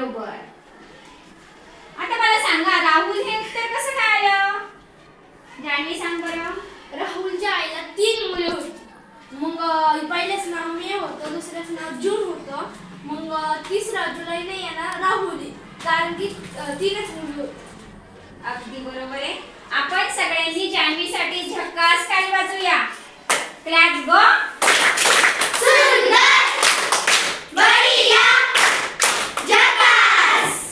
बरोबर. आता मला सांगा राहुल हे उत्तर कसं काय आलं? जान्हवी सांग बरं. राहुलच्या आईला 3 मुले होती. मग पहिलेच नाव मे होतं, दुसऱ्याचं नाव जून होतं. मग 3 जुलै नाही आहे ना राहुल आहे. कारण की 3च मुली होती. अगदी बरोबर आहे. आपण सगळ्यांनी जान्हवीसाठी झक्कास टाळी वाजवूया. क्लॅप गो.